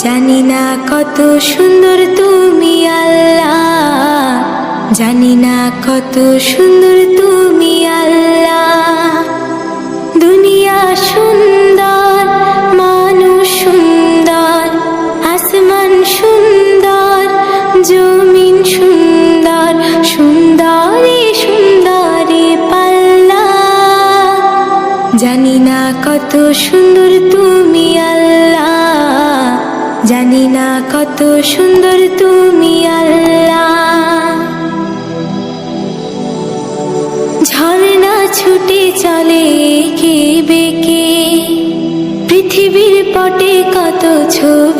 জানি না কত সুন্দর তুমি আল্লাহ, জানি না কত সুন্দর তুমি আল্লাহ। দুনিয়া সুন্দর, মানুষ সুন্দর, আসমান সুন্দর, জমিন সুন্দর, সুন্দরী সুন্দরী পাল্লা। জানি না কত সুন্দর তুমি আল্লাহ, জানি না কত সুন্দর তুমি আল্লাহ। ঝর্ণা ছুটে চলে এঁকে বেঁকে, পৃথিবীর পটে কত ছবি